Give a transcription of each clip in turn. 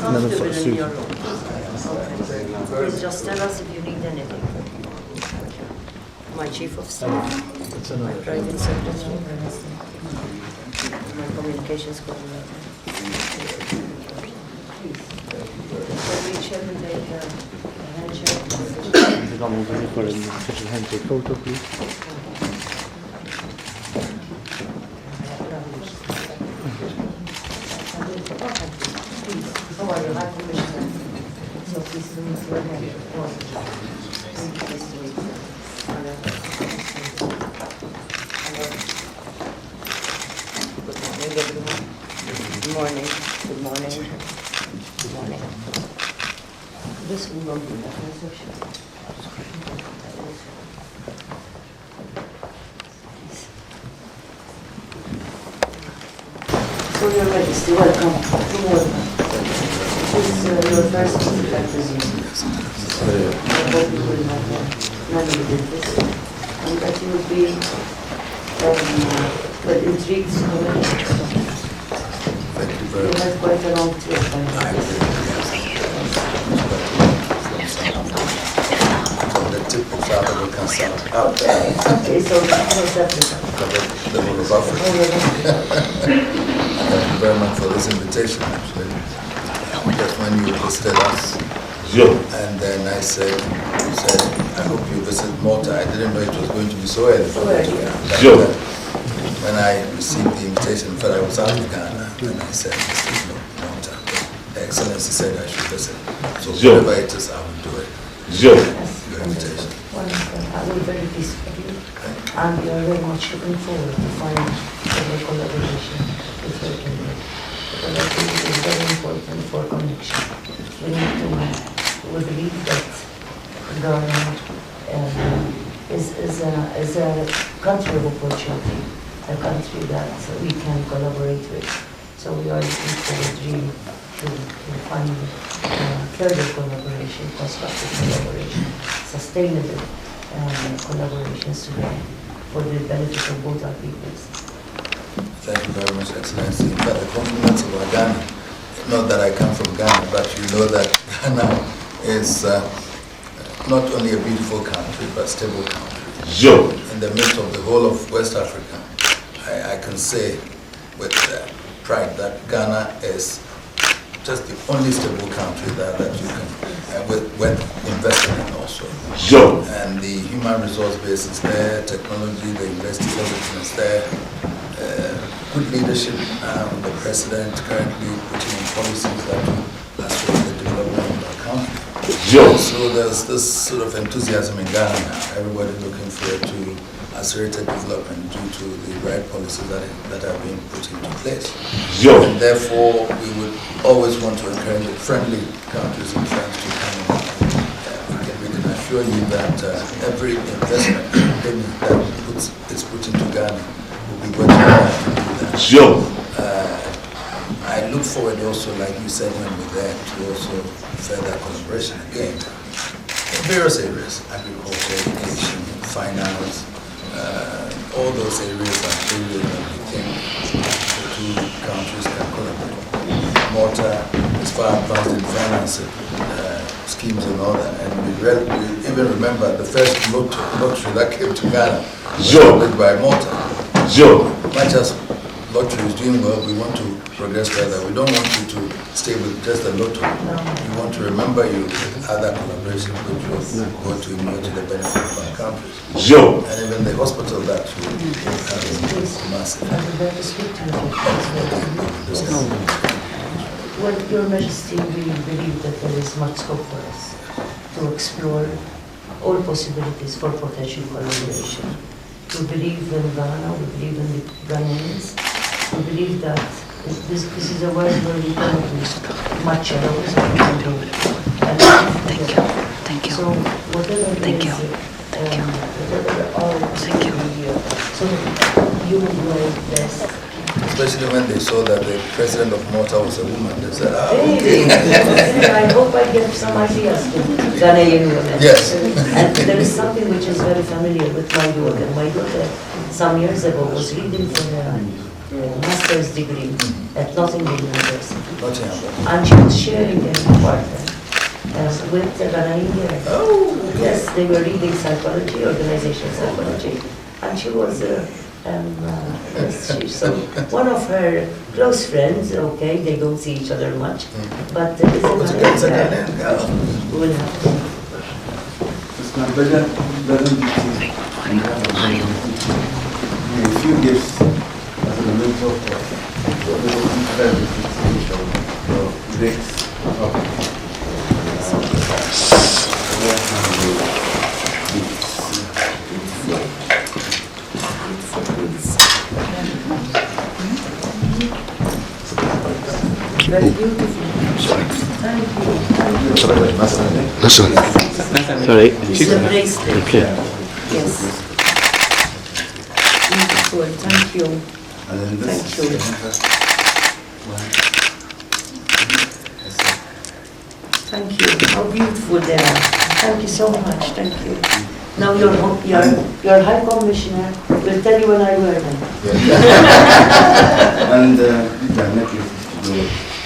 comfortable in your room. Please just tell us if you need anything. My chief of staff, my private secretary, my communications coordinator. For a handshake photo, please. How are you? High Commissioner. So please remove your hand. Good morning, everyone. Good morning. Good morning. Good morning. This will not be that reception. So, Your Majesty, welcome. Good morning. This is your first visit, I presume. I hope you will have many visits and that you will be intrigued to know. Thank you very much. You had quite a long trip. The tip of Africa South. Okay, so South Africa. The whole of Africa. Thank you very much for this invitation, actually. Just when you visited us, and then I said, you said, I hope you visit Malta. I didn't know it was going to be so early. When I received the invitation, I felt I was out of Ghana, and I said, Malta. The Excellency said I should visit. So whatever it is, I will do it. Your invitation. Wonderful. I will very pleased with you. And we are very much looking forward to find a collaboration with your cabinet. Because I think it is very important for connection. We believe that Ghana is a country of opportunity, a country that we can collaborate with. So we are looking forward really to find further collaboration, constructive collaboration, sustainable collaborations together for the benefit of both our peoples. Thank you very much, Excellency. In fact, the compliments about Ghana, not that I come from Ghana, but you know that Ghana is not only a beautiful country, but a stable country. In the midst of the whole of West Africa, I can say with pride that Ghana is just the only stable country that you can, with investing in also. And the human resource base is there, technology, the investing, everything is there. Good leadership, the president currently putting in policies that will assure the development of our country. So there's this sort of enthusiasm in Ghana now. Everybody looking forward to accelerated development due to the right policies that are being put into place. And therefore, we would always want to encourage friendly countries and friends to come in. We can assure you that every investment that is put into Ghana will be working hard to do that. I look forward also, like you said when we were there, to also further collaboration again in various areas: agriculture, education, finance. All those areas are areas that we think the two countries can collaborate. Malta is far advanced in financing schemes and all that, and we even remember the first lottery that came to Ghana was led by Malta. Much as lottery is doing well, we want to progress further. We don't want you to stay with just the lottery. We want to remember you with other collaborations which will go to the benefit of our countries. And even the hospital that will have is massive. Well, Your Majesty, we believe that there is much scope for us to explore all possibilities for potential collaboration. We believe in Ghana, we believe in the Ghanaians. We believe that this is a world where we can do much alone, so we can do a lot. Thank you. So whatever Thank you. So you will do your best. Especially when they saw that the president of Malta was a woman, they said, I hope I get some ideas from Ghanaian women. Yes. And there is something which is very familiar with my daughter. My daughter, some years ago, was reading from master's degree at Nottingham University. Nottingham. And she was sharing an apartment with the Ghanaian. Oh, Yes, they were reading psychology, organizational psychology, and she was so one of her close friends. Okay, they don't see each other much, but It's a Ghanaian girl. we will have to. It's my brother doesn't a few gifts as a memento for Grace. Very beautiful. Thank you. Sorry. This is a bracelet. Okay. Yes. Beautiful. Thank you. And then this Thank you. Thank you. How beautiful they are. Thank you so much. Thank you. Now your High Commissioner will tell you when I wear them. And the necklace.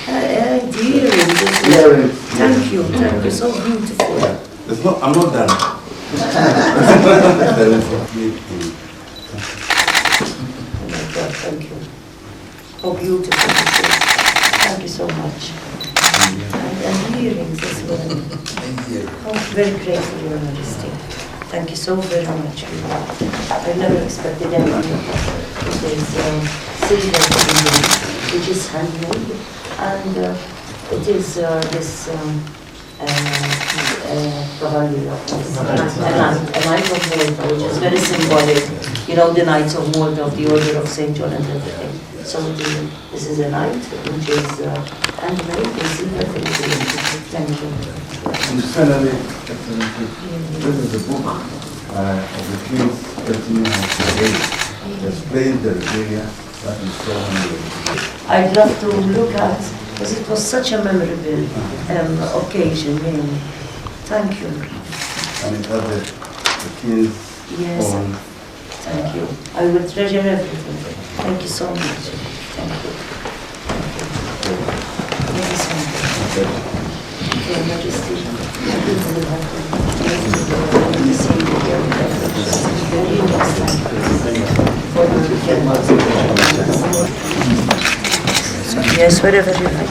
Dear, thank you. Thank you. So beautiful. It's not, I'm not done. Oh my God, thank you. How beautiful this is. Thank you so much. And earrings as well. Oh, very grateful, Your Majesty. Thank you so very much. I never expected anything. It is silver jewelry, which is handmade, and it is this cavalier, a knight of Malta, which is very symbolic. You know, the Knights of Malta of the Order of St. John and everything. So this is a knight, which is handmade in silver. Thank you. And finally, Excellency, this is the book of the King's 13 days. Explains the regalia that is so many. I'd love to look at, because it was such a memorable occasion, really. Thank you. And it has the King's Yes. own. Thank you. I will treasure everything. Thank you so much. Thank you. Yes, Your Majesty, I will have to see you here. Very much thank you. Yes, wherever you like.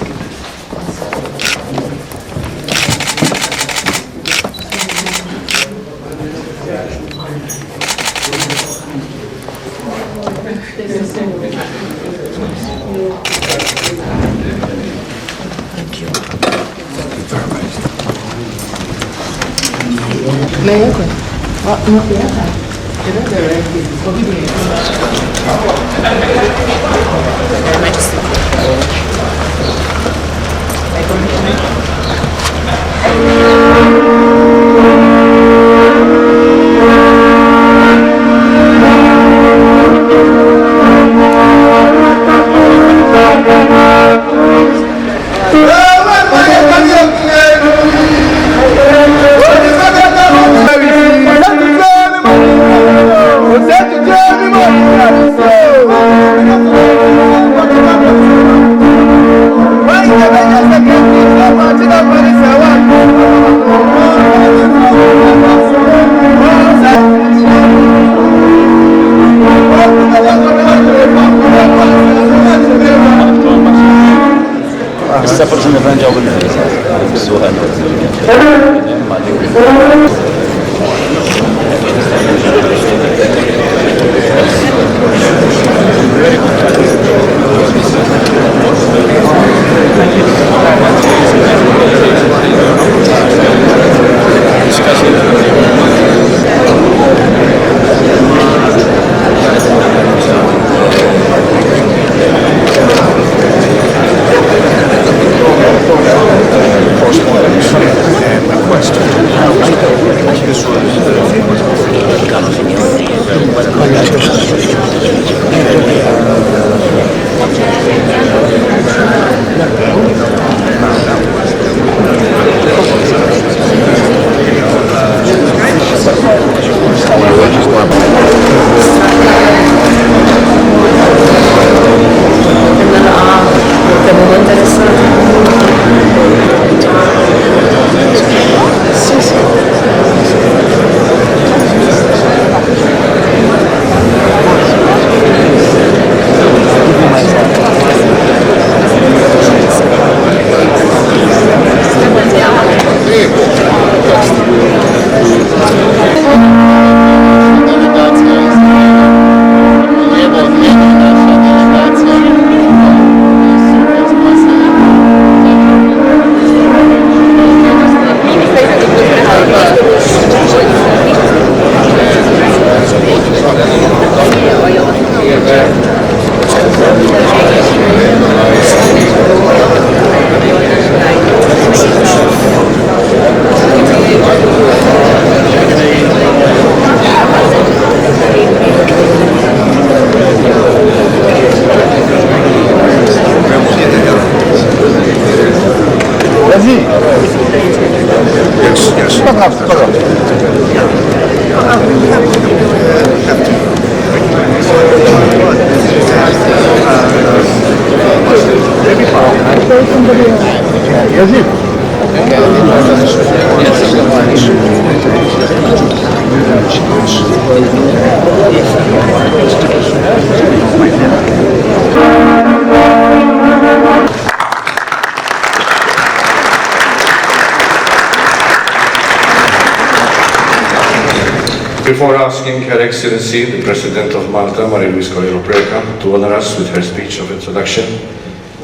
Before asking Her Excellency, the President of Malta, Marie-Louise Colero-Preca, to honor us with her speech of introduction,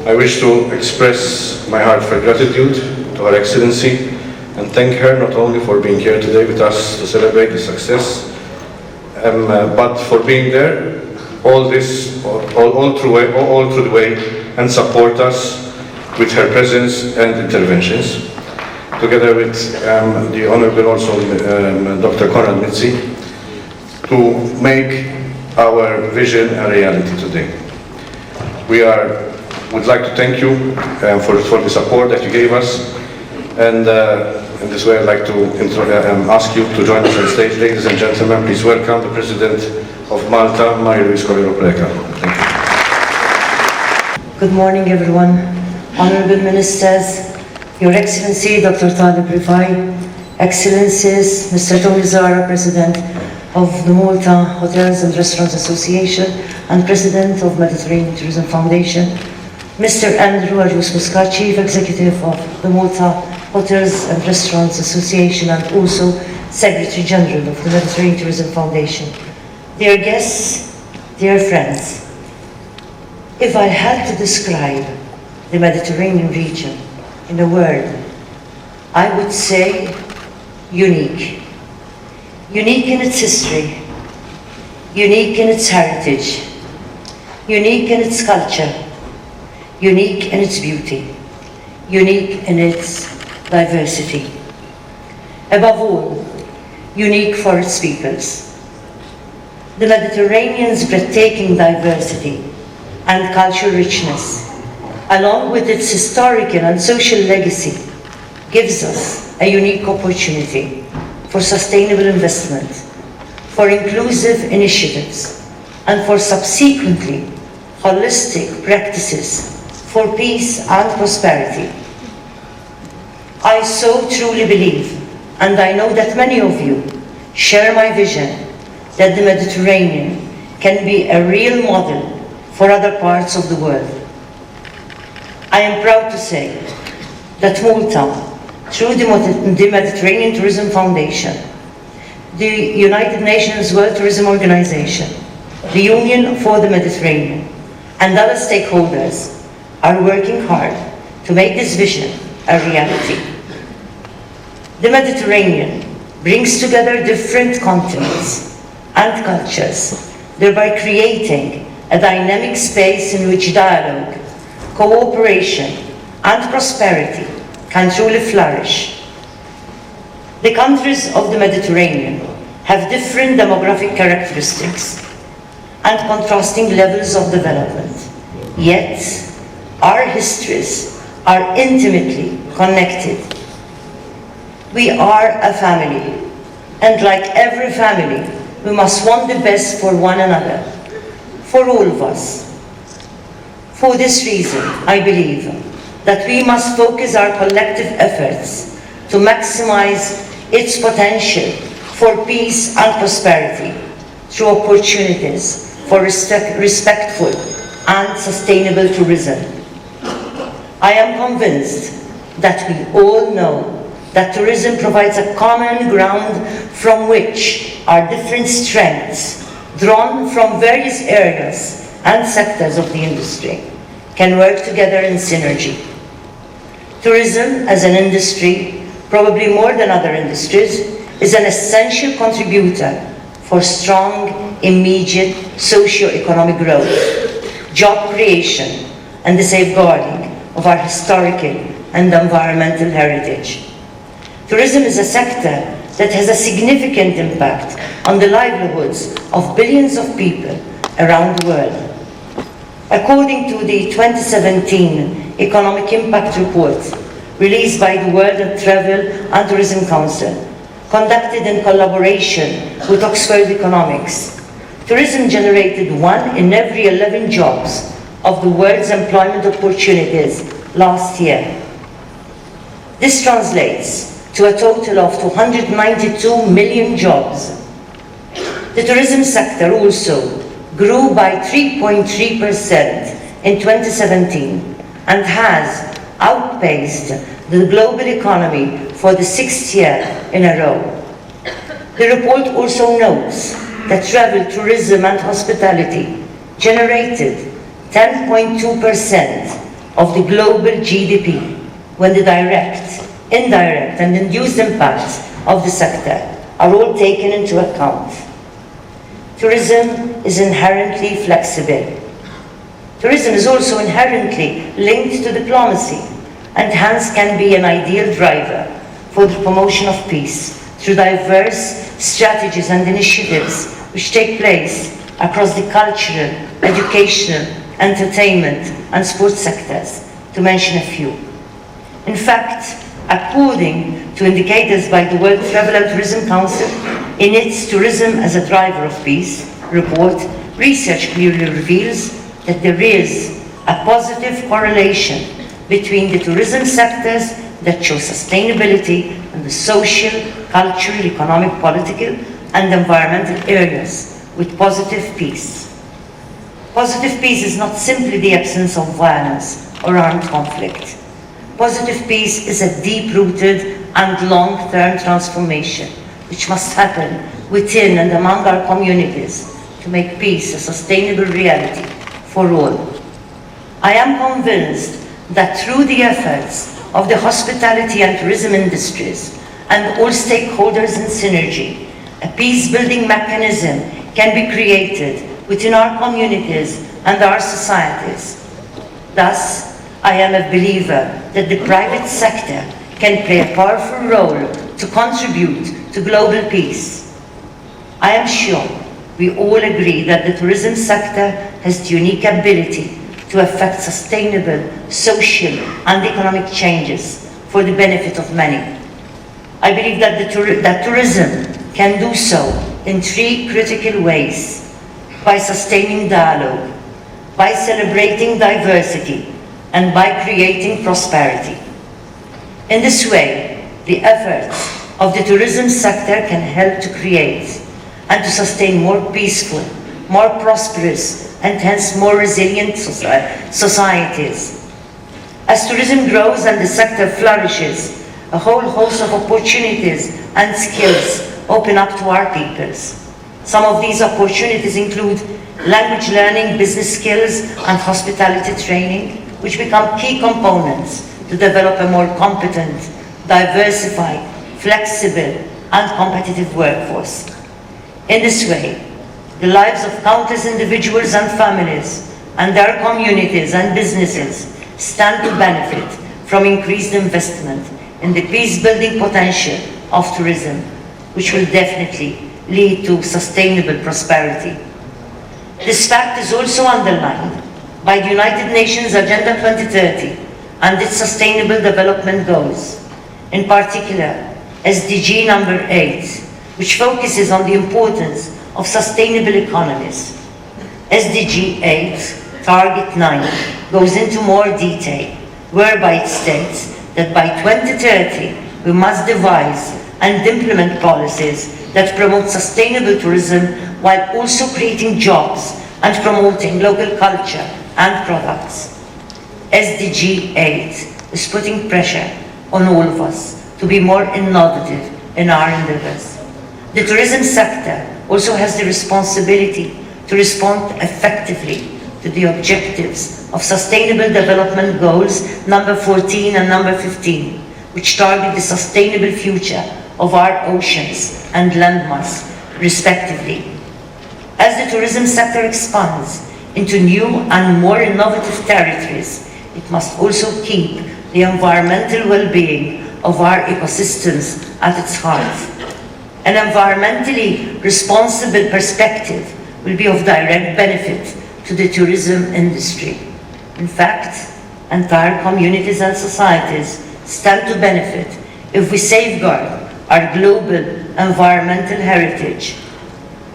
I wish to express my heartfelt gratitude to Her Excellency and thank her not only for being here today with us to celebrate the success, but for being there all through the way and support us with her presence and interventions, together with the Honourable also Dr. Konrad Mitzi, to make our vision a reality today. We would like to thank you for the support that you gave us, and in this way I'd like to ask you to join us on stage. Ladies and gentlemen, please welcome the President of Malta, Marie-Louise Colero-Preca. Thank you. Good morning, everyone. Honourable Ministers, Your Excellency Dr. Talib Rifai, Excellencies, Mr. Tony Zara, President of the Malta Hotels and Restaurants Association and President of Mediterranean Tourism Foundation, Mr. Andrew Arius-Muscat, Chief Executive of the Malta Hotels and Restaurants Association and also Secretary General of the Mediterranean Tourism Foundation, dear guests, dear friends, if I had to describe the Mediterranean region in a word, I would say unique. Unique in its history, unique in its heritage, unique in its culture, unique in its beauty, unique in its diversity. Above all, unique for its peoples. The Mediterranean's breathtaking diversity and cultural richness, along with its historical and social legacy, gives us a unique opportunity for sustainable investment, for inclusive initiatives, and for subsequently holistic practices for peace and prosperity. I so truly believe, and I know that many of you share my vision, that the Mediterranean can be a real model for other parts of the world. I am proud to say that Malta, through the Mediterranean Tourism Foundation, the United Nations World Tourism Organization, the Union for the Mediterranean, and other stakeholders are working hard to make this vision a reality. The Mediterranean brings together different continents and cultures, thereby creating a dynamic space in which dialogue, cooperation, and prosperity can truly flourish. The countries of the Mediterranean have different demographic characteristics and contrasting levels of development, yet our histories are intimately connected. We are a family, and like every family, we must want the best for one another, for all of us. For this reason, I believe that we must focus our collective efforts to maximize its potential for peace and prosperity through opportunities for respectful and sustainable tourism. I am convinced that we all know that tourism provides a common ground from which our different strengths, drawn from various areas and sectors of the industry, can work together in synergy. Tourism as an industry, probably more than other industries, is an essential contributor for strong, immediate socio-economic growth, job creation, and the safeguarding of our historical and environmental heritage. Tourism is a sector that has a significant impact on the livelihoods of billions of people around the world. According to the 2017 Economic Impact Report released by the World Travel and Tourism Council, conducted in collaboration with Oxford Economics. Tourism generated 1 in every 11 jobs of the world's employment opportunities last year. This translates to a total of 292 million jobs. The tourism sector also grew by 3.3% in 2017 and has outpaced the global economy for the 6th year in a row. The report also notes that travel, tourism and hospitality generated 10.2% of the global GDP, when the direct, indirect and induced impacts of the sector are all taken into account. Tourism is inherently flexible. Tourism is also inherently linked to diplomacy, and hence can be an ideal driver for the promotion of peace through diverse strategies and initiatives which take place across the cultural, educational, entertainment and sports sectors, to mention a few. In fact, according to indicators by the World Travel and Tourism Council, in its Tourism as a Driver of Peace report, research clearly reveals that there is a positive correlation between the tourism sectors that show sustainability and the social, cultural, economic, political and environmental areas with positive peace. Positive peace is not simply the absence of violence or armed conflict. Positive peace is a deep-rooted and long-term transformation which must happen within and among our communities to make peace a sustainable reality for all. I am convinced that through the efforts of the hospitality and tourism industries and all stakeholders in synergy, a peace-building mechanism can be created within our communities and our societies. Thus, I am a believer that the private sector can play a powerful role to contribute to global peace. I am sure we all agree that the tourism sector has the unique ability to affect sustainable social and economic changes for the benefit of many. I believe that tourism can do so in 3 critical ways: by sustaining dialogue, by celebrating diversity, and by creating prosperity. In this way, the efforts of the tourism sector can help to create and to sustain more peaceful, more prosperous, and hence more resilient societies. As tourism grows and the sector flourishes, a whole host of opportunities and skills open up to our peoples. Some of these opportunities include language learning, business skills, and hospitality training, which become key components to develop a more competent, diversified, flexible, and competitive workforce. In this way, the lives of countless individuals and families and their communities and businesses stand to benefit from increased investment in the peace-building potential of tourism, which will definitely lead to sustainable prosperity. This fact is also underlined by the United Nations Agenda 2030 and its Sustainable Development Goals, in particular SDG number 8, which focuses on the importance of sustainable economies. SDG 8, Target 9, goes into more detail, whereby it states that by 2030 we must devise and implement policies that promote sustainable tourism while also creating jobs and promoting local culture and products. SDG 8 is putting pressure on all of us to be more innovative in our endeavors. The tourism sector also has the responsibility to respond effectively to the objectives of Sustainable Development Goals number 14 and number 15, which target the sustainable future of our oceans and landmass, respectively. As the tourism sector expands into new and more innovative territories, it must also keep the environmental well-being of our ecosystems at its heart. An environmentally responsible perspective will be of direct benefit to the tourism industry. In fact, entire communities and societies stand to benefit if we safeguard our global environmental heritage.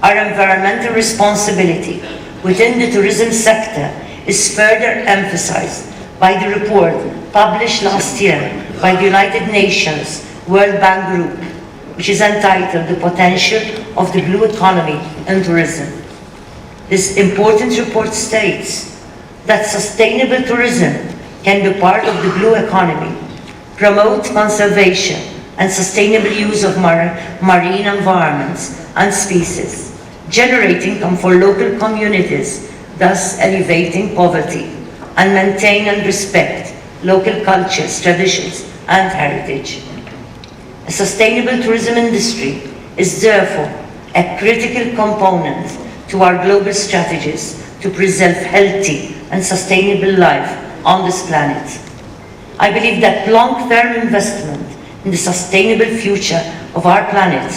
Our environmental responsibility within the tourism sector is further emphasized by the report published last year by the United Nations World Bank Group, which is entitled The Potential of the Blue Economy in Tourism. This important report states that sustainable tourism can be part of the blue economy, promote conservation and sustainable use of marine environments and species, generate income for local communities, thus alleviating poverty, and maintain and respect local cultures, traditions, and heritage. A sustainable tourism industry is therefore a critical component to our global strategies to preserve healthy and sustainable life on this planet. I believe that long-term investment in the sustainable future of our planet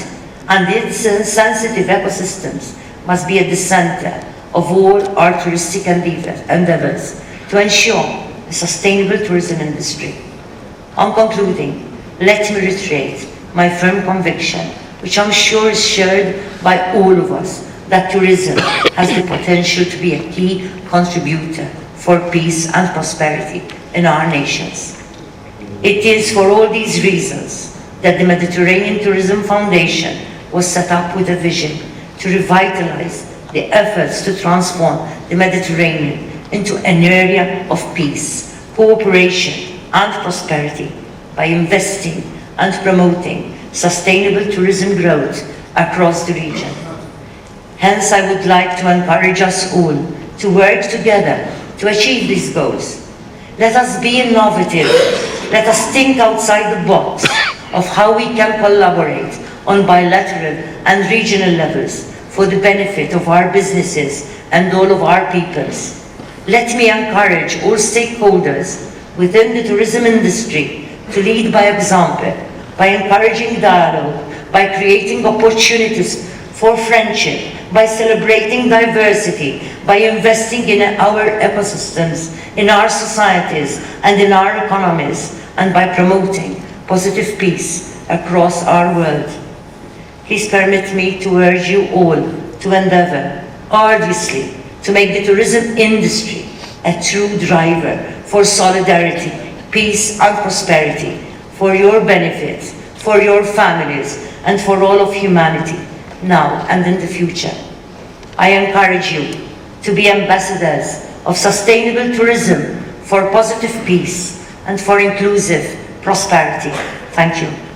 and its sensitive ecosystems must be at the center of all our touristic endeavors to ensure a sustainable tourism industry. On concluding, let me reiterate my firm conviction, which I'm sure is shared by all of us, that tourism has the potential to be a key contributor for peace and prosperity in our nations. It is for all these reasons that the Mediterranean Tourism Foundation was set up with a vision to revitalize the efforts to transform the Mediterranean into an area of peace, cooperation, and prosperity by investing and promoting sustainable tourism growth across the region. Hence, I would like to encourage us all to work together to achieve these goals. Let us be innovative. Let us think outside the box of how we can collaborate on bilateral and regional levels for the benefit of our businesses and all of our peoples. Let me encourage all stakeholders within the tourism industry to lead by example, by encouraging dialogue, by creating opportunities for friendship, by celebrating diversity, by investing in our ecosystems, in our societies, and in our economies, and by promoting positive peace across our world. Please permit me to urge you all to endeavor arduously to make the tourism industry a true driver for solidarity, peace, and prosperity, for your benefit, for your families, and for all of humanity, now and in the future. I encourage you to be ambassadors of sustainable tourism for positive peace and for inclusive prosperity. Thank you.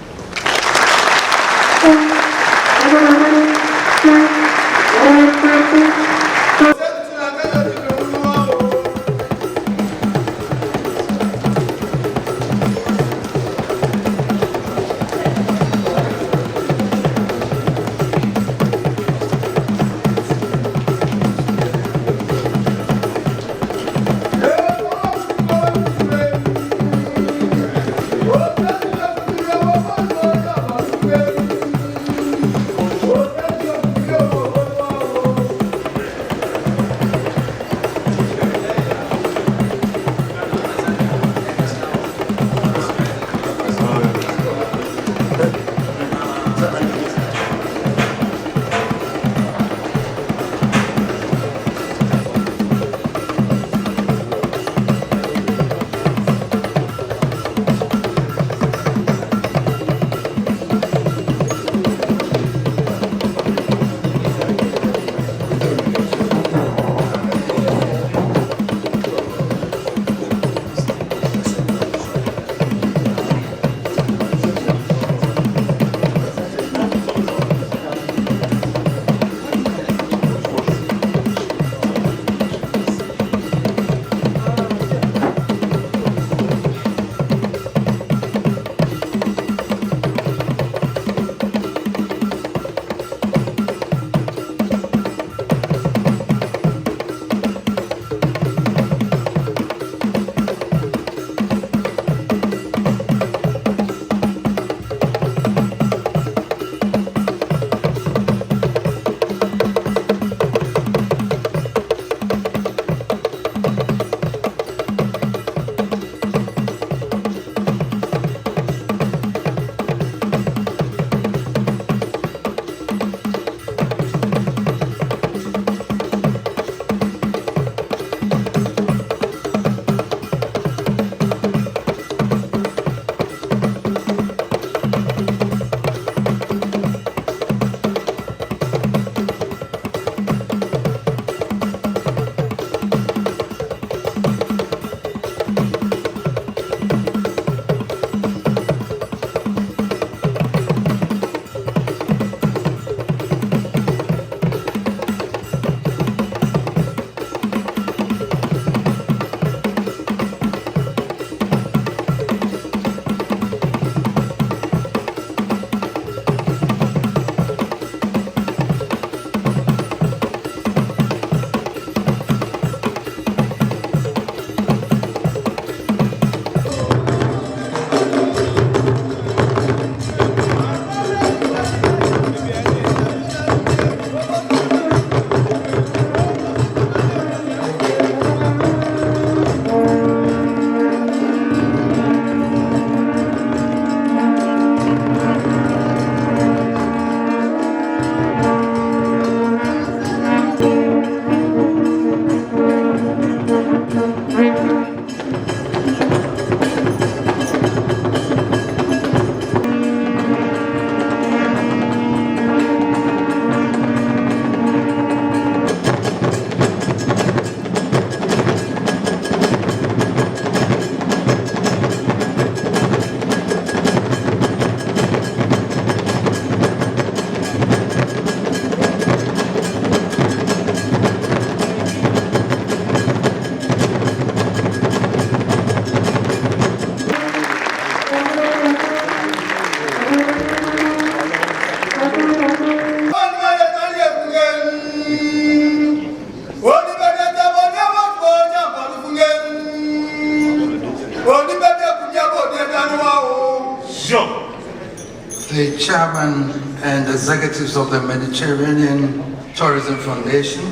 the chairman and executives of the Mediterranean Tourism Foundation,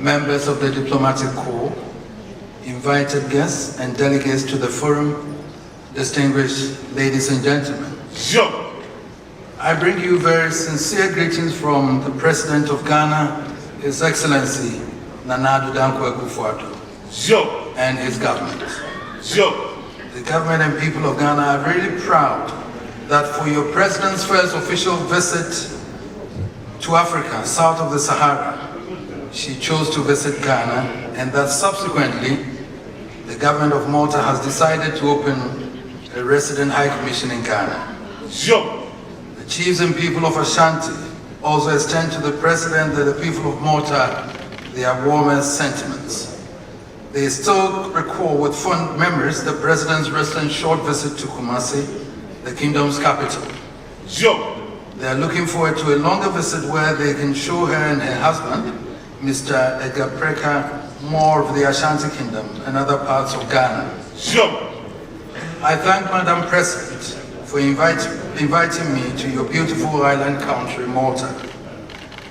members of the diplomatic corps, invited guests and delegates to the forum, distinguished ladies and gentlemen. I bring you very sincere greetings from the President of Ghana, His Excellency Nana Addo Dankwa Akufo-Addo, and his government. The government and people of Ghana are really proud that for your President's first official visit to Africa, south of the Sahara, she chose to visit Ghana, and that subsequently, the government of Malta has decided to open a resident high commission in Ghana. The chiefs and people of Ashanti also extend to the President and the people of Malta their warmest sentiments. They still recall with fond memories the President's recent short visit to Kumasi, the kingdom's capital. They are looking forward to a longer visit where they can show her and her husband, Mr. Edgar Preka, more of the Ashanti Kingdom and other parts of Ghana. I thank Madam President for inviting me to your beautiful island country, Malta,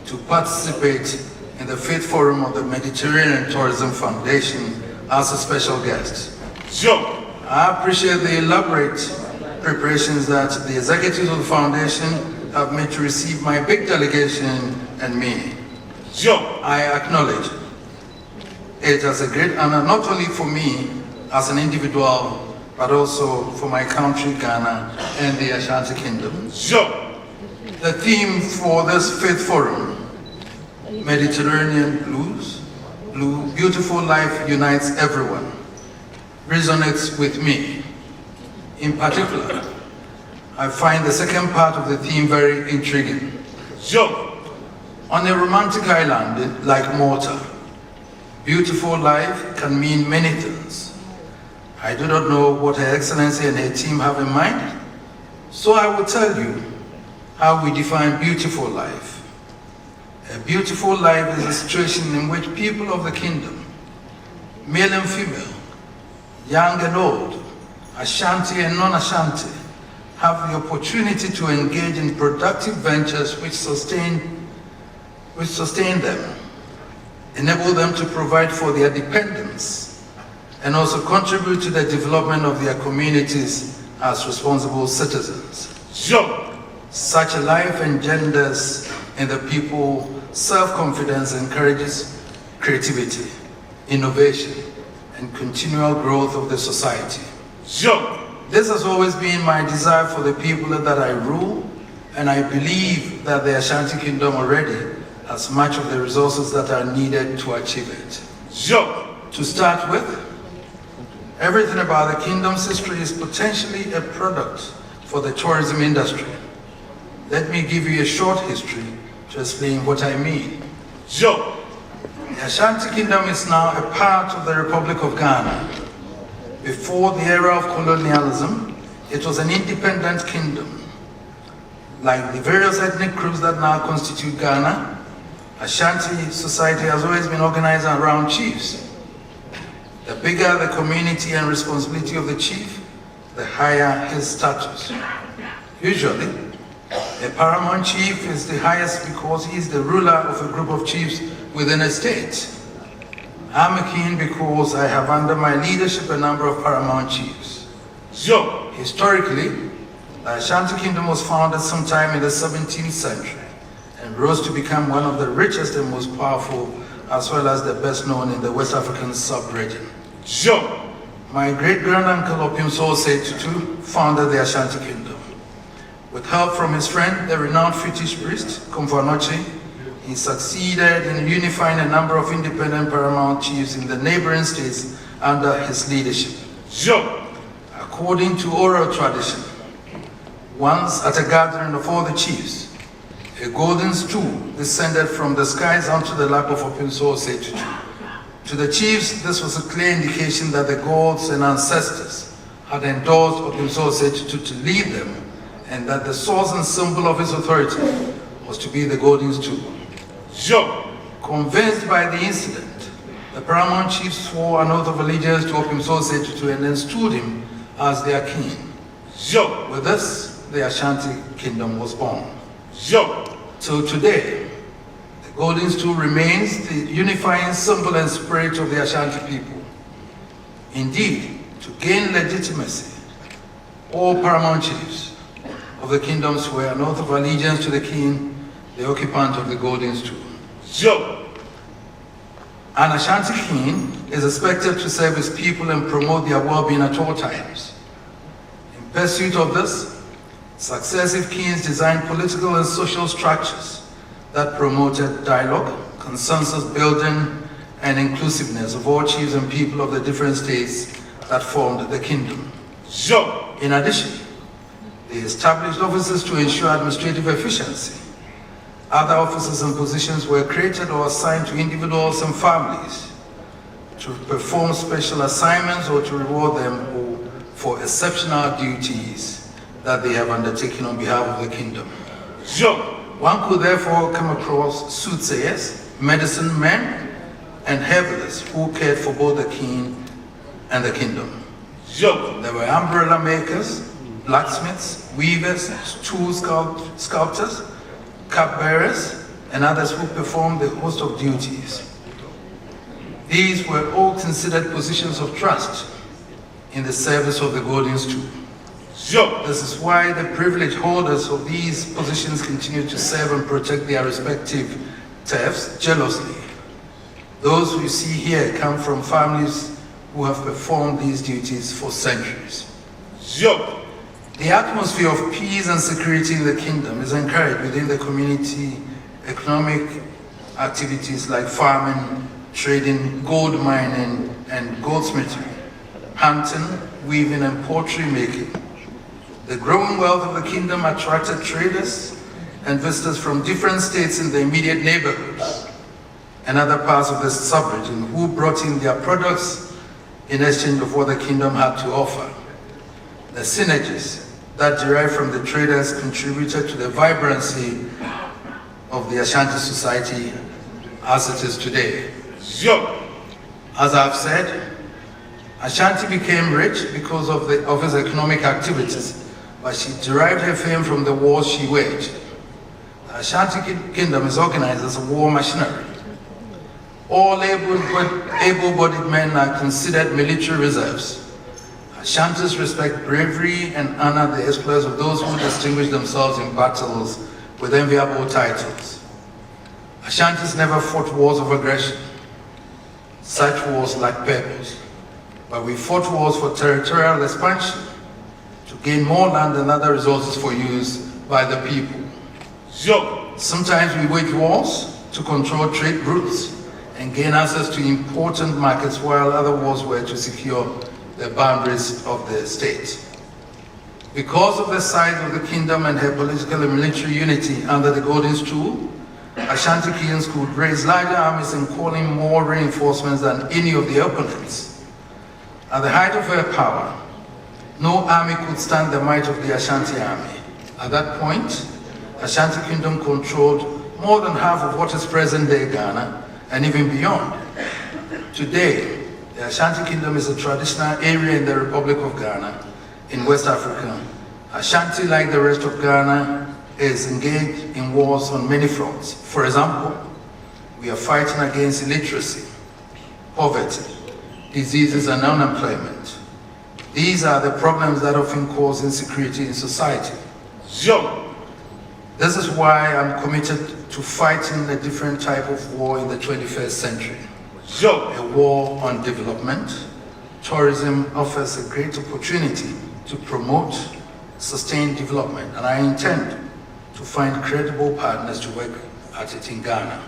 to participate in the 5th Forum of the Mediterranean Tourism Foundation as a special guest. I appreciate the elaborate preparations that the executives of the foundation have made to receive my big delegation and me. I acknowledge it as a great honor, not only for me as an individual, but also for my country, Ghana, and the Ashanti Kingdom. The theme for this 5th Forum, Mediterranean Blues, Beautiful Life Unites Everyone, resonates with me. In particular, I find the second part of the theme very intriguing. On a romantic island like Malta, beautiful life can mean many things. I do not know what Her Excellency and her team have in mind, so I will tell you how we define beautiful life. A beautiful life is a situation in which people of the kingdom, male and female, young and old, Ashanti and non-Ashanti, have the opportunity to engage in productive ventures which sustain them, enable them to provide for their dependents, and also contribute to the development of their communities as responsible citizens. Such a life engenders in the people self-confidence, encourages creativity, innovation, and continual growth of the society. This has always been my desire for the people that I rule, and I believe that the Ashanti Kingdom already has much of the resources that are needed to achieve it. To start with, everything about the kingdom's history is potentially a product for the tourism industry. Let me give you a short history to explain what I mean. The Ashanti Kingdom is now a part of the Republic of Ghana. Before the era of colonialism, it was an independent kingdom. Like the various ethnic groups that now constitute Ghana, Ashanti society has always been organized around chiefs. The bigger the community and responsibility of the chief, the higher his status. Usually, a paramount chief is the highest because he is the ruler of a group of chiefs within a state. I'm a king because I have under my leadership a number of paramount chiefs. Historically, the Ashanti Kingdom was founded sometime in the 17th century and rose to become one of the richest and most powerful, as well as the best known in the West African sub-region. My great-granduncle Otumfuo Osei Tutu founded the Ashanti Kingdom. With help from his friend, the renowned British priest, Otumfuo, he succeeded in unifying a number of independent paramount chiefs in the neighboring states under his leadership. According to oral tradition, once at a gathering of all the chiefs, a golden stool descended from the skies onto the lap of Otumfuo Osei Tutu. To the chiefs, this was a clear indication that the gods and ancestors had endorsed Otumfuo Osei Tutu to lead them, and that the source and symbol of his authority was to be the golden stool. Convinced by the incident, the paramount chiefs swore an oath of allegiance to Otumfuo Osei Tutu and then stood him as their king. With this, the Ashanti Kingdom was born. Till today, the golden stool remains the unifying symbol and spirit of the Ashanti people. Indeed, to gain legitimacy, all paramount chiefs of the kingdom swear an oath of allegiance to the king, the occupant of the golden stool. An Ashanti king is expected to serve his people and promote their well-being at all times. In pursuit of this, successive kings designed political and social structures that promoted dialogue, consensus building, and inclusiveness of all chiefs and people of the different states that formed the kingdom. In addition, they established offices to ensure administrative efficiency. Other offices and positions were created or assigned to individuals and families to perform special assignments or to reward them for exceptional duties that they have undertaken on behalf of the kingdom. One could therefore come across soothsayers, medicine men, and herbalists who cared for both the king and the kingdom. There were umbrella makers, blacksmiths, weavers, tool sculptors, cupbearers, and others who performed a host of duties. These were all considered positions of trust in the service of the golden stool. This is why the privileged holders of these positions continue to serve and protect their respective turfs jealously. Those we see here come from families who have performed these duties for centuries. The atmosphere of peace and security in the kingdom is encouraged within the community. Economic activities like farming, trading, gold mining, and goldsmithing, hunting, weaving, and pottery making. The growing wealth of the kingdom attracted traders and visitors from different states in the immediate neighborhoods and other parts of the sub-region who brought in their products in exchange of what the kingdom had to offer. The synergies that derived from the traders contributed to the vibrancy of the Ashanti society as it is today. As I've said, Ashanti became rich because of his economic activities, but she derived her fame from the wars she waged. The Ashanti Kingdom is organized as a war machinery. All able-bodied men are considered military reserves. Ashantis respect bravery and honor the exploits of those who distinguish themselves in battles with enviable titles. Ashantis never fought wars of aggression. Such wars lack purpose. But we fought wars for territorial expansion, to gain more land and other resources for use by the people. Sometimes we wage wars to control trade routes and gain access to important markets, while other wars were to secure the boundaries of the state. Because of the size of the kingdom and her political and military unity under the golden stool, Ashanti kings could raise larger armies and call in more reinforcements than any of the opponents. At the height of her power, no army could stand the might of the Ashanti army. At that point, Ashanti Kingdom controlled more than half of what is present-day Ghana and even beyond. Today, the Ashanti Kingdom is a traditional area in the Republic of Ghana in West Africa. Ashanti, like the rest of Ghana, is engaged in wars on many fronts. For example, we are fighting against illiteracy, poverty, diseases, and unemployment. These are the problems that often cause insecurity in society. This is why I'm committed to fighting a different type of war in the 21st century. A war on development. Tourism offers a great opportunity to promote, sustain development, and I intend to find credible partners to work at it in Ghana.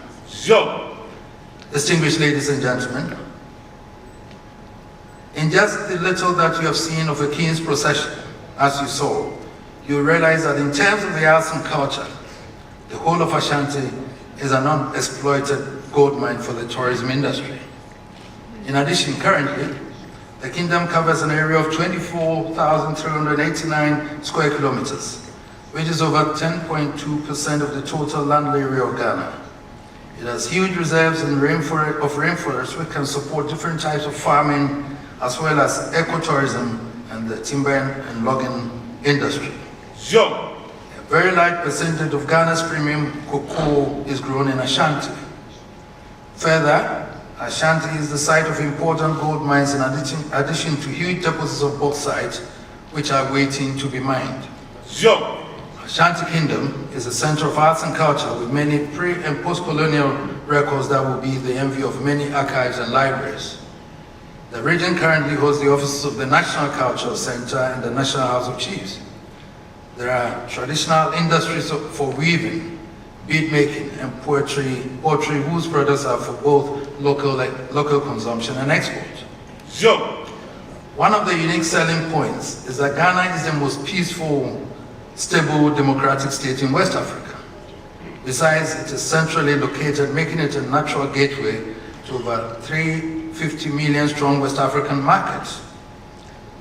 Distinguished ladies and gentlemen, in just the little that you have seen of a king's procession, as you saw, you realize that in terms of the arts and culture, the whole of Ashanti is an unexploited gold mine for the tourism industry. In addition, currently, the kingdom covers an area of 24,389 square kilometers, which is over 10.2% of the total land area of Ghana. It has huge reserves of rainforests which can support different types of farming, as well as ecotourism and the timber and logging industry. A very light percentage of Ghana's premium cocoa is grown in Ashanti. Further, Ashanti is the site of important gold mines in addition to huge deposits of bauxite which are waiting to be mined. Ashanti Kingdom is a center of arts and culture with many pre- and post-colonial records that will be the envy of many archives and libraries. The region currently holds the offices of the National Cultural Center and the National House of Chiefs. There are traditional industries for weaving, bead making, and poetry whose products are for both local consumption and export. One of the unique selling points is that Ghana is the most peaceful, stable, democratic state in West Africa. Besides, it is centrally located, making it a natural gateway to over 350 million strong West African markets.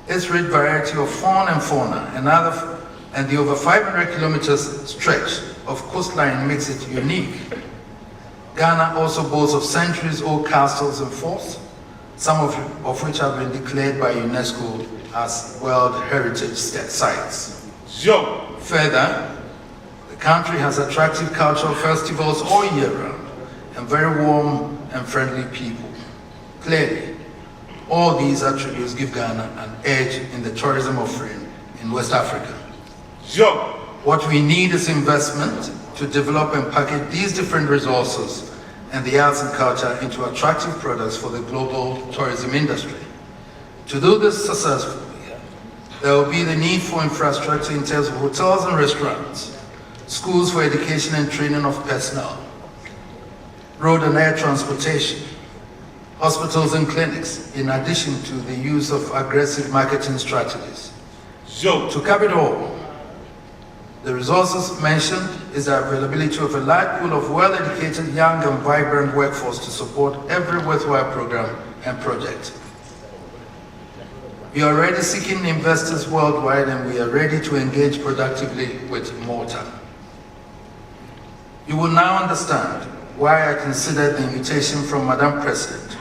Its rich variety of fauna and the over 500 kilometers stretch of coastline makes it unique. Ghana also boasts of centuries-old castles and forts, some of which have been declared by UNESCO as World Heritage Sites. Further, the country has attractive cultural festivals all year round and very warm and friendly people. Clearly, all these attributes give Ghana an edge in the tourism offering in West Africa. What we need is investment to develop and package these different resources and the arts and culture into attractive products for the global tourism industry. To do this successfully, there will be the need for infrastructure in terms of hotels and restaurants, schools for education and training of personnel, road and air transportation, hospitals and clinics, in addition to the use of aggressive marketing strategies. To cap it all, the resources mentioned is the availability of a large pool of well-educated, young and vibrant workforce to support every worthwhile program and project. We are already seeking investors worldwide and we are ready to engage productively with Malta. You will now understand why I considered the invitation from Madam President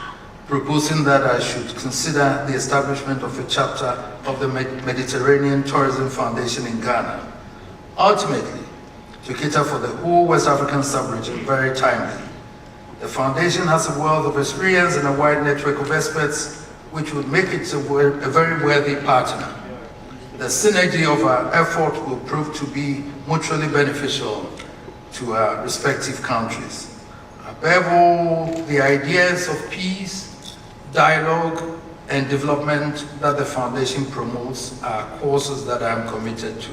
proposing that I should consider the establishment of a chapter of the Mediterranean Tourism Foundation in Ghana, ultimately to cater for the whole West African sub-region very timely. The foundation has a wealth of experience and a wide network of experts which would make it a very worthy partner. The synergy of our effort will prove to be mutually beneficial to our respective countries. Above all, the ideas of peace, dialogue, and development that the foundation promotes are causes that I am committed to.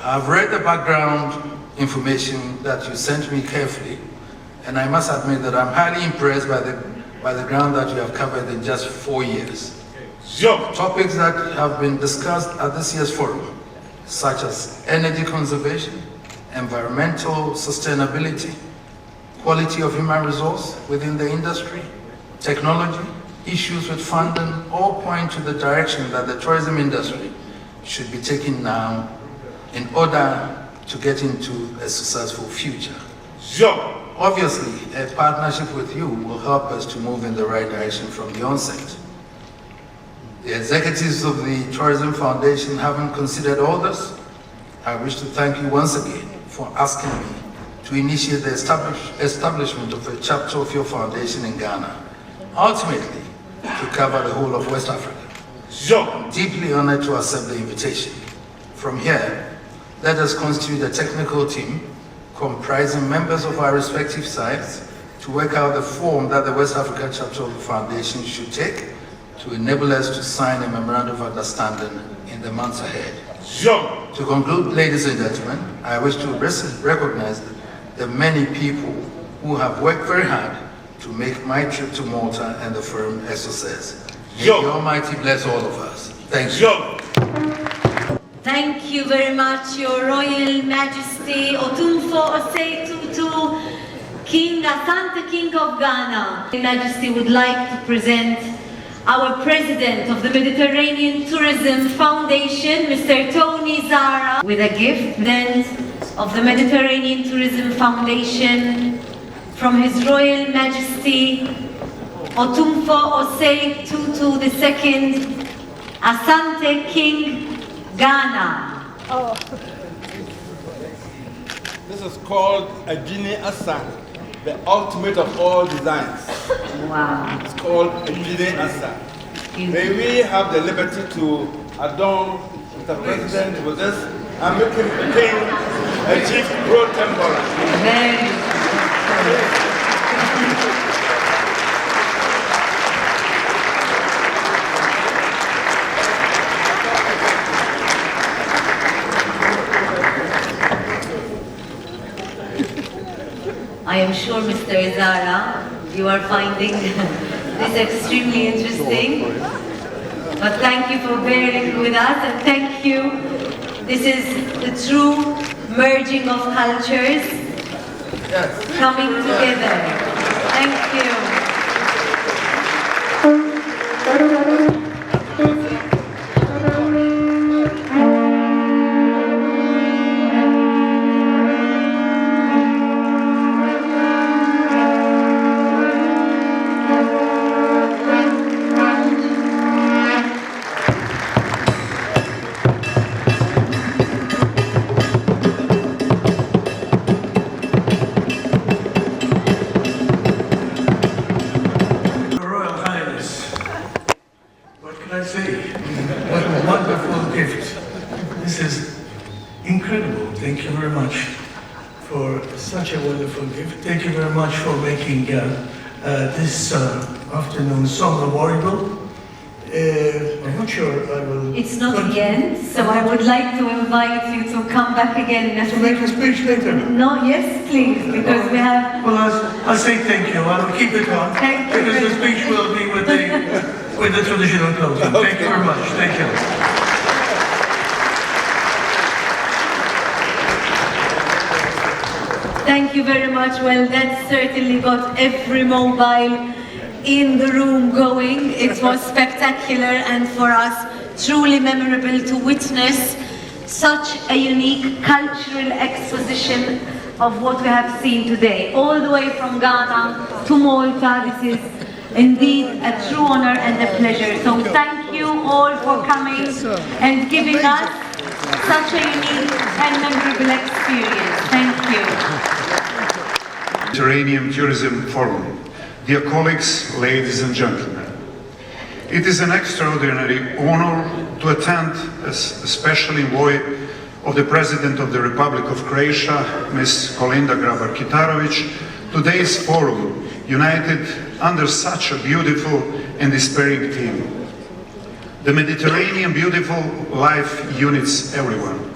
I've read the background information that you sent me carefully, and I must admit that I'm highly impressed by the ground that you have covered in just 4 years. Topics that have been discussed at this year's forum, such as energy conservation, environmental sustainability, quality of human resource within the industry, technology, issues with funding, all point to the direction that the tourism industry should be taking now in order to get into a successful future. Obviously, a partnership with you will help us to move in the right direction from the onset. The executives of the Tourism Foundation having considered all this, I wish to thank you once again for asking me to initiate the establishment of a chapter of your foundation in Ghana, ultimately to cover the whole of West Africa. I'm deeply honored to accept the invitation. From here, let us constitute a technical team comprising members of our respective sites to work out the form that the West Africa chapter of the foundation should take to enable us to sign a memorandum of understanding in the months ahead. To conclude, ladies and gentlemen, I wish to recognize the many people who have worked very hard to make my trip to Malta and the forum a success. May the Almighty bless all of us. Thank you. Thank you very much, Your Royal Majesty Otumfuo Osei Tutu, King Asante, King of Ghana. Your Majesty would like to present our President of the Mediterranean Tourism Foundation, Mr. Tony Zara, with a gift of the Mediterranean Tourism Foundation from His Royal Majesty Otumfuo Osei Tutu II, Asante King Ghana. This is called a Genie Asan, the ultimate of all designs. Wow. It's called a Genie Asan. May we have the liberty to adorn Mr. President with this and make him the king, a chief pro tempore. Very I am sure, Mr. Izara, you are finding this extremely interesting. But thank you for bearing with us, and thank you. This is the true merging of cultures coming together. Thank you. Thank you very much for making this afternoon so memorable. I'm not sure I will... It's not the end, so I would like to invite you to come back again in a To make a speech later? No, yes, please, because we have... Well, I'll say thank you. I will keep it on. Thank you. Because the speech will be with the traditional closing. Thank you very much. Thank you. Thank you very much. Well, that certainly got every mobile in the room going. It was spectacular, and for us, truly memorable to witness such a unique cultural exposition of what we have seen today. All the way from Ghana to Malta, this is indeed a true honor and a pleasure. So thank you all for coming and giving us such a unique and memorable experience. Thank you. Mediterranean Tourism Forum. Dear colleagues, ladies and gentlemen, it is an extraordinary honor to attend as a special envoy of the President of the Republic of Croatia, Ms. Kolinda Grabar-Kitarović, today's forum, united under such a beautiful and inspiring theme. The Mediterranean beautiful life unites everyone,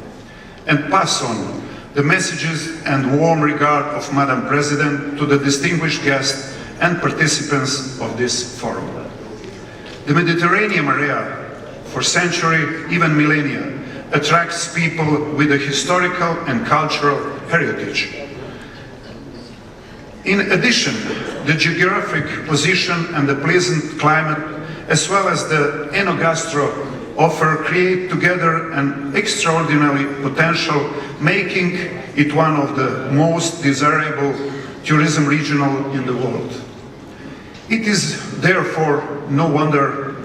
and pass on the messages and warm regard of Madam President to the distinguished guests and participants of this forum. The Mediterranean area, for centuries, even millennia, attracts people with a historical and cultural heritage. In addition, the geographic position and the pleasant climate, as well as the enogastro offer, create together an extraordinary potential, making it one of the most desirable tourism regional in the world. It is therefore no wonder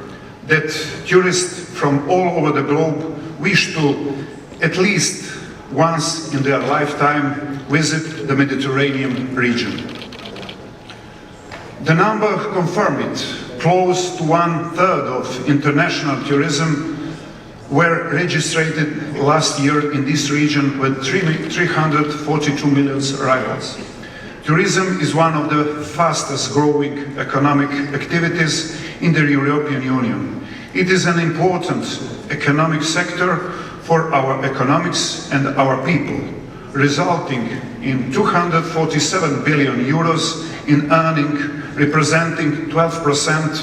that tourists from all over the globe wish to, at least once in their lifetime, visit the Mediterranean region. The number confirmed it. Close to 1/3 of international tourism were registered last year in this region with 342 million arrivals. Tourism is one of the fastest growing economic activities in the European Union. It is an important economic sector for our economics and our people, resulting in 247 billion euros in earning, representing 12%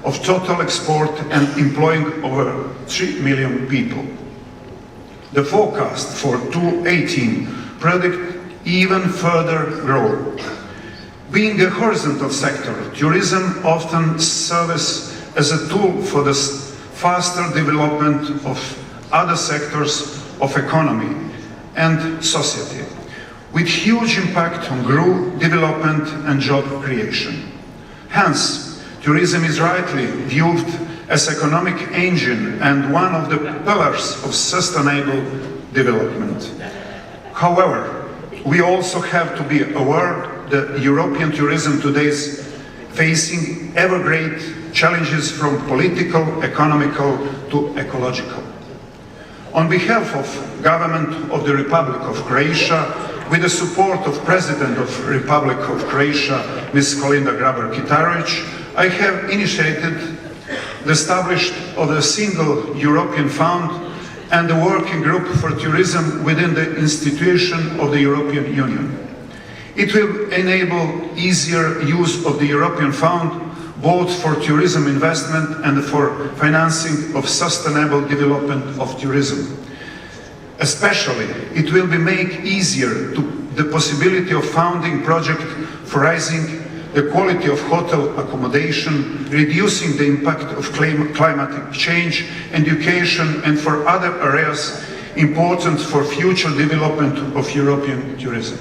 of total export and employing over 3 million people. The forecast for 2018 predict even further growth. Being a horizontal sector, tourism often serves as a tool for the faster development of other sectors of economy and society, with huge impact on growth, development and job creation. Hence, tourism is rightly viewed as economic engine and one of the pillars of sustainable development. However, we also have to be aware that European tourism today is facing ever great challenges from political, economical to ecological. On behalf of Government of the Republic of Croatia, with the support of President of the Republic of Croatia, Ms. Kolinda Grabar-Kitarović, I have initiated the establishment of a single European fund and the working group for tourism within the institution of the European Union. It will enable easier use of the European fund both for tourism investment and for financing of sustainable development of tourism. Especially, it will be made easier the possibility of funding projects for raising the quality of hotel accommodation, reducing the impact of climate change, education, and for other areas important for future development of European tourism.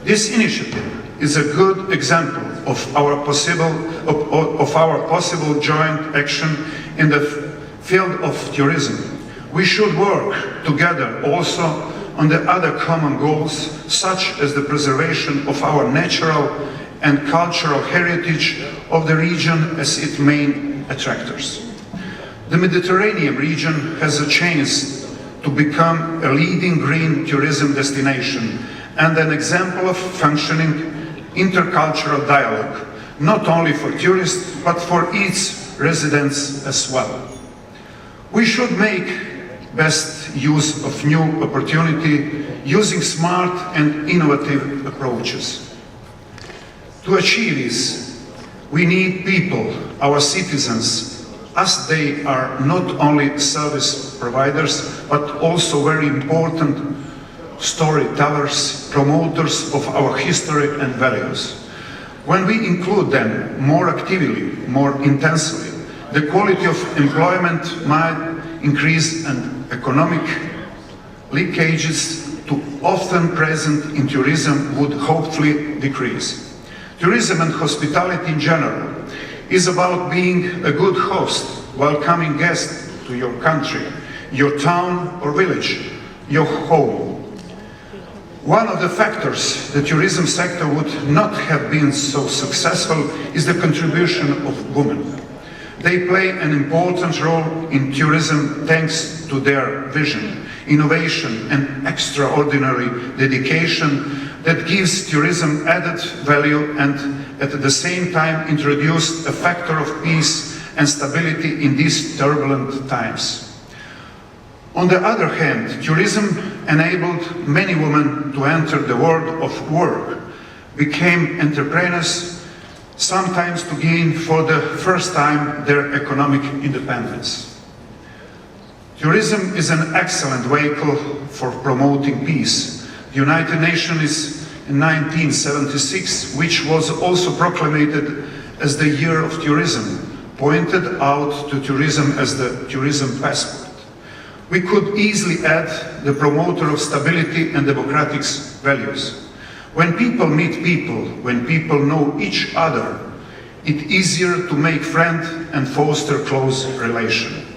This initiative is a good example of our possible joint action in the field of tourism. We should work together also on the other common goals, such as the preservation of our natural and cultural heritage of the region as its main attractors. The Mediterranean region has a chance to become a leading green tourism destination and an example of functioning intercultural dialogue, not only for tourists, but for its residents as well. We should make best use of new opportunity using smart and innovative approaches. To achieve this, we need people, our citizens, as they are not only service providers, but also very important storytellers, promoters of our history and values. When we include them more actively, more intensely, the quality of employment might increase and economic leakages too often present in tourism would hopefully decrease. Tourism and hospitality in general is about being a good host, welcoming guests to your country, your town or village, your home. One of the factors the tourism sector would not have been so successful is the contribution of women. They play an important role in tourism thanks to their vision, innovation and extraordinary dedication that gives tourism added value and at the same time introduced a factor of peace and stability in these turbulent times. On the other hand, tourism enabled many women to enter the world of work, became entrepreneurs, sometimes to gain for the first time their economic independence. Tourism is an excellent vehicle for promoting peace. The United Nations in 1976, which was also proclaimed as the Year of Tourism, pointed out to tourism as the tourism passport. We could easily add the promoter of stability and democratic values. When people meet people, when people know each other, it's easier to make friends and foster close relation.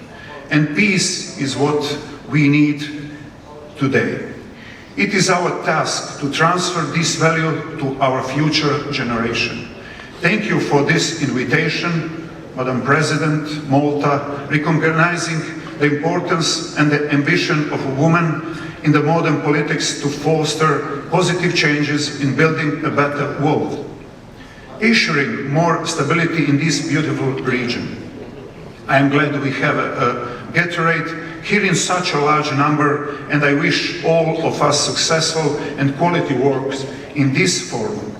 And peace is what we need today. It is our task to transfer this value to our future generation. Thank you for this invitation, Madam President, Malta, recognizing the importance and the ambition of a woman in the modern politics to foster positive changes in building a better world, ensuring more stability in this beautiful region. I am glad we have a Gatorade here in such a large number, and I wish all of us successful and quality works in this forum,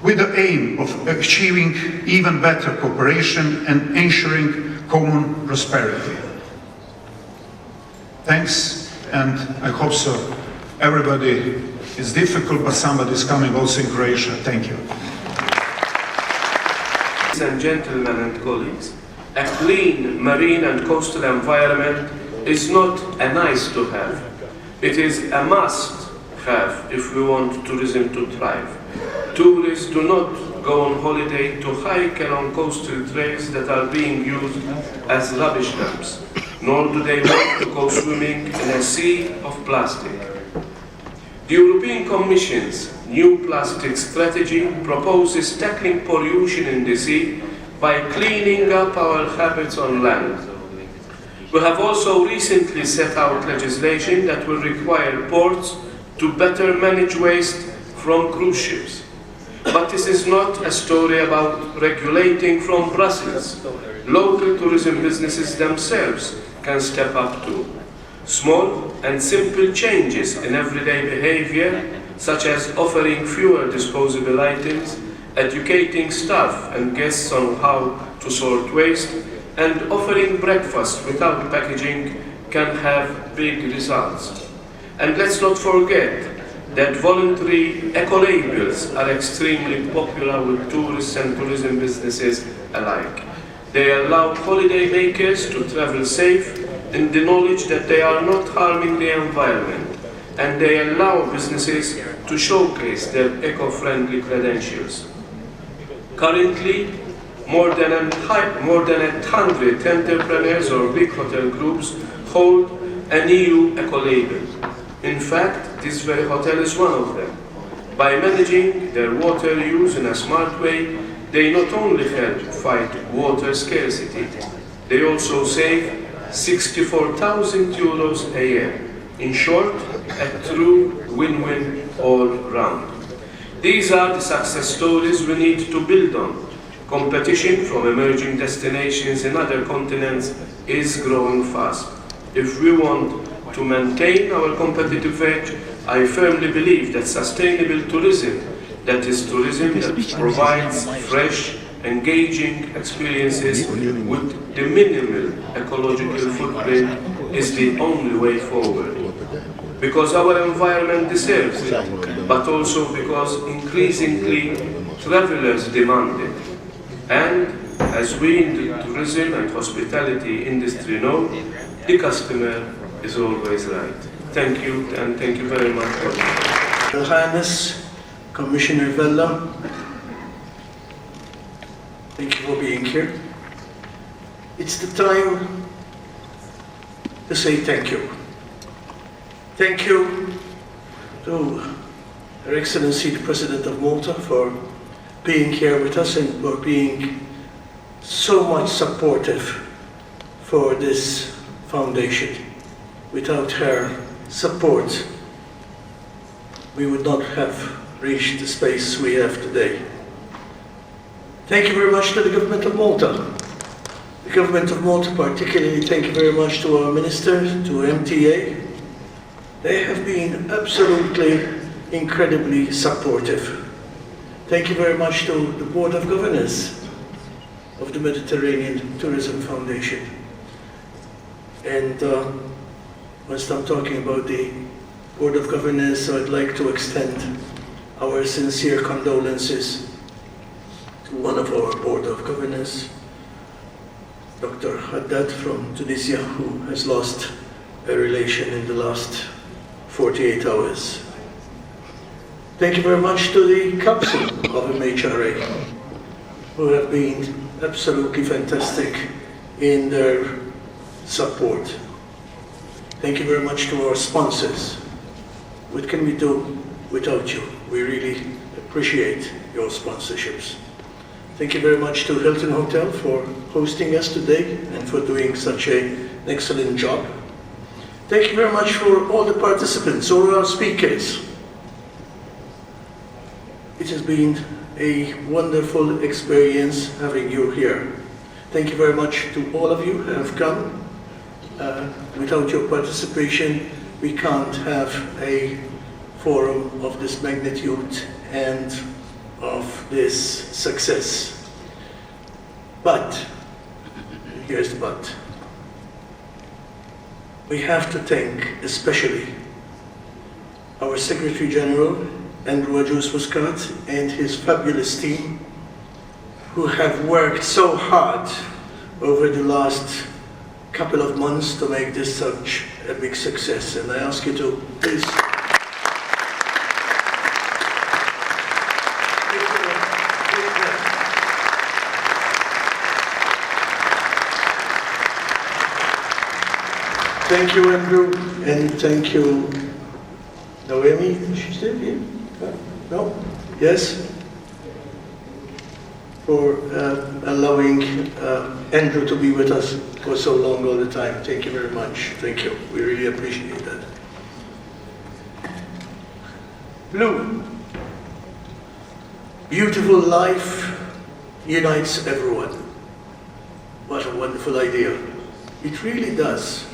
with the aim of achieving even better cooperation and ensuring common prosperity. Thanks, and I hope so. Everybody is difficult, but somebody is coming also in Croatia. Thank you. Ladies and gentlemen and colleagues, a clean marine and coastal environment is not a nice to have. It is a must have if we want tourism to thrive. Tourists do not go on holiday to hike along coastal trails that are being used as rubbish dumps, nor do they want to go swimming in a sea of plastic. The European Commission's new plastic strategy proposes tackling pollution in the sea by cleaning up our habits on land. We have also recently set out legislation that will require ports to better manage waste from cruise ships. But this is not a story about regulating from Brussels. Local tourism businesses themselves can step up too. Small and simple changes in everyday behavior, such as offering fewer disposable items, educating staff and guests on how to sort waste, and offering breakfast without packaging can have big results. And let's not forget that voluntary eco-labels are extremely popular with tourists and tourism businesses alike. They allow holiday makers to travel safe in the knowledge that they are not harming the environment, and they allow businesses to showcase their eco-friendly credentials. Currently, more than 100 entrepreneurs or big hotel groups hold an EU eco-label. In fact, this very hotel is one of them. By managing their water use in a smart way, they not only help fight water scarcity, they also save 64,000 euros a year. In short, a true win-win all round. These are the success stories we need to build on. Competition from emerging destinations in other continents is growing fast. If we want to maintain our competitive edge, I firmly believe that sustainable tourism, that is tourism that provides fresh, engaging experiences with the minimal ecological footprint, is the only way forward. Because our environment deserves it, but also because increasingly travelers demand it. And as we in the tourism and hospitality industry know, the customer is always right. Thank you, and thank you very much for that. Your Highness, Commissioner Vella, thank you for being here. It's the time to say thank you. Thank you to Her Excellency the President of Malta for being here with us and for being so much supportive for this foundation. Without her support, we would not have reached the space we have today. Thank you very much to the Government of Malta. The Government of Malta particularly, thank you very much to our Minister, to MTA. They have been absolutely incredibly supportive. Thank you very much to the Board of Governors of the Mediterranean Tourism Foundation. And whilst I'm talking about the Board of Governors, I'd like to extend our sincere condolences to one of our Board of Governors, Dr. Haddad from Tunisia, who has lost a relation in the last 48 hours. Thank you very much to the Council of MHRA, who have been absolutely fantastic in their support. Thank you very much to our sponsors. What can we do without you? We really appreciate your sponsorships. Thank you very much to Hilton Hotel for hosting us today and for doing such an excellent job. Thank you very much for all the participants, all our speakers. It has been a wonderful experience having you here. Thank you very much to all of you who have come. Without your participation, we can't have a forum of this magnitude and of this success. But, here's the but. We have to thank especially our Secretary General, Andrew Muscat, and his fabulous team, who have worked so hard over the last couple of months to make this such a big success. And I ask you to please give Thank you, Andrew, and thank you, Noemi. Is she still here? No? Yes? For allowing Andrew to be with us for so long all the time. Thank you very much. Thank you. We really appreciate that. Blue. Beautiful life unites everyone. What a wonderful idea. It really does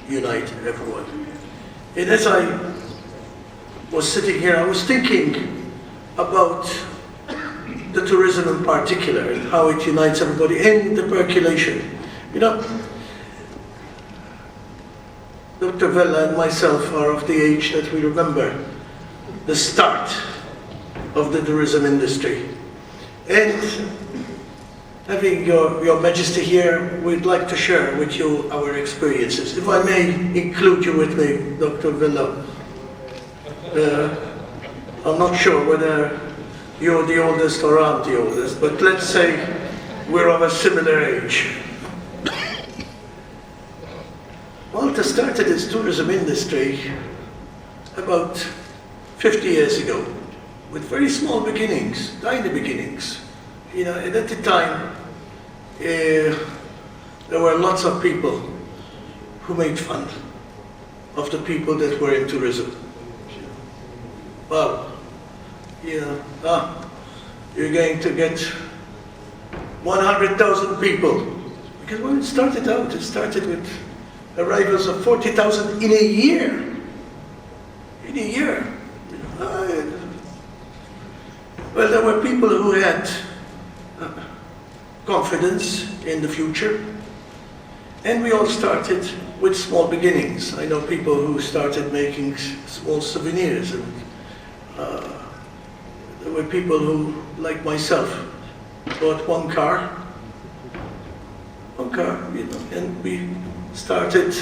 unite everyone. And as I was sitting here, I was thinking about the tourism in particular and how it unites everybody, and the percolation. You know, Dr. Vella and myself are of the age that we remember the start of the tourism industry. And having your Majesty here, we'd like to share with you our experiences. If I may include you with me, Dr. Vella. I'm not sure whether you're the oldest or I'm the oldest, but let's say we're of a similar age. Malta started its tourism industry about 50 years ago, with very small beginnings, tiny beginnings. You know, and at the time, there were lots of people who made fun of the people that were in tourism. Well, you know, you're going to get 100,000 people. Because when it started out, it started with arrivals of 40,000 in a year. In a year. Well, there were people who had confidence in the future, and we all started with small beginnings. I know people who started making small souvenirs, and there were people who, like myself, bought one car, you know, and we started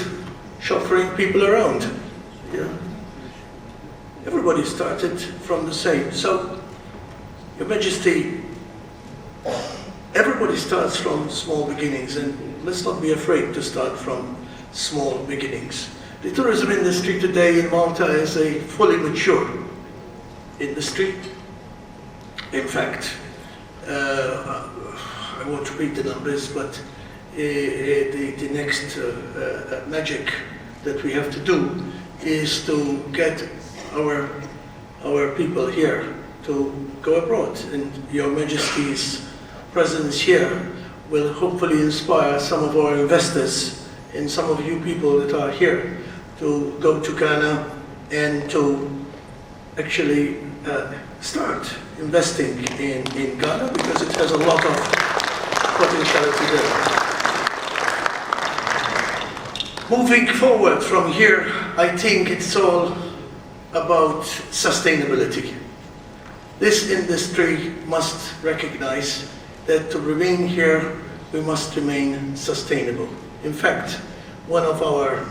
chauffeuring people around. You know. Everybody started from the same. So, Your Majesty, everybody starts from small beginnings, and let's not be afraid to start from small beginnings. The tourism industry today in Malta is a fully mature industry. In fact, I won't repeat the numbers, but the next magic that we have to do is to get our people here to go abroad, and Your Majesty's presence here will hopefully inspire some of our investors and some of you people that are here to go to Ghana and to actually start investing in Ghana, because it has a lot of potentiality there. Moving forward from here, I think it's all about sustainability. This industry must recognize that to remain here, we must remain sustainable. In fact, one of our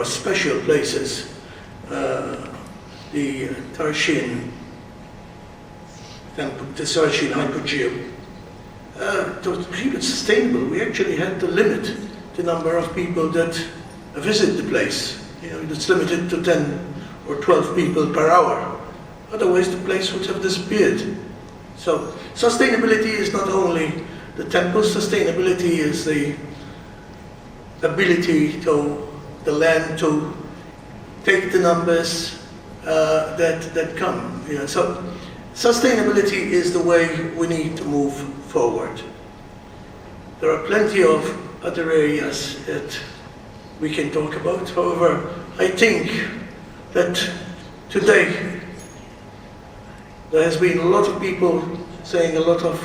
special places, the Tarshin Hypogeum, to keep it sustainable, we actually had to limit the number of people that visit the place. You know, it's limited to 10 or 12 people per hour. Otherwise, the place would have disappeared. So, sustainability is not only the temple, sustainability is the ability to the land to take the numbers that come. You know, so, sustainability is the way we need to move forward. There are plenty of other areas that we can talk about. However, I think that today there has been a lot of people saying a lot of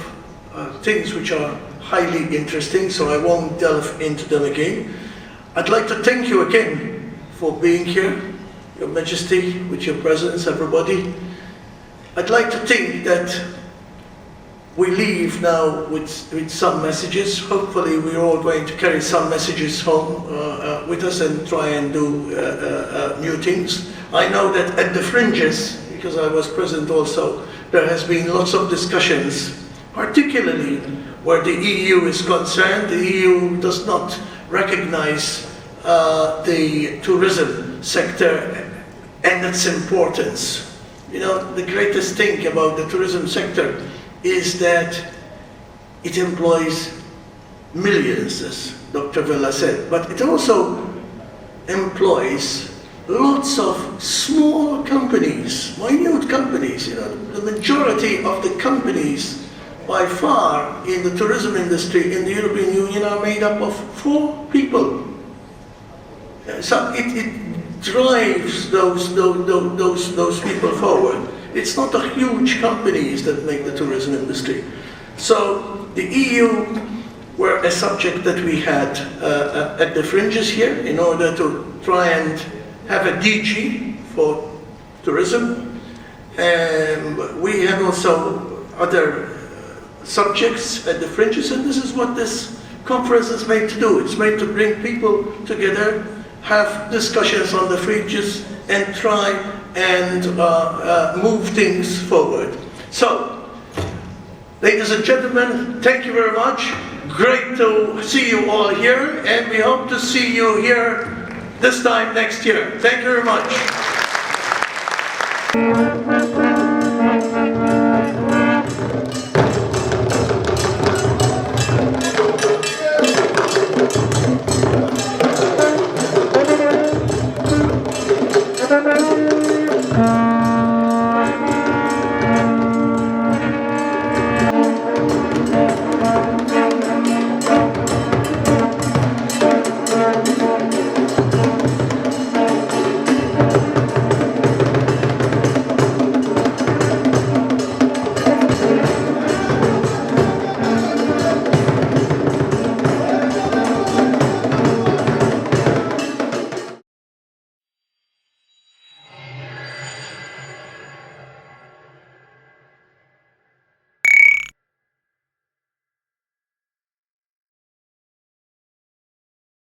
things which are highly interesting, so I won't delve into them again. I'd like to thank you again for being here, Your Majesty, with your presence, everybody. I'd like to think that we leave now with some messages. Hopefully we're all going to carry some messages home with us and try and do new things. I know that at the fringes, because I was present also, there has been lots of discussions, particularly where the EU is concerned. The EU does not recognize the tourism sector and its importance. You know, the greatest thing about the tourism sector is that it employs millions, as Dr. Villa said, but it also employs lots of small companies, minute companies. You know, the majority of the companies by far in the tourism industry in the European Union are made up of 4 people. So it drives those people forward. It's not the huge companies that make the tourism industry. So the EU were a subject that we had at the fringes here in order to try and have a DG for tourism. We had also other subjects at the fringes, and this is what this conference is made to do. It's made to bring people together, have discussions on the fringes, and try and move things forward. So, ladies and gentlemen, thank you very much. Great to see you all here, and we hope to see you here this time next year. Thank you very much.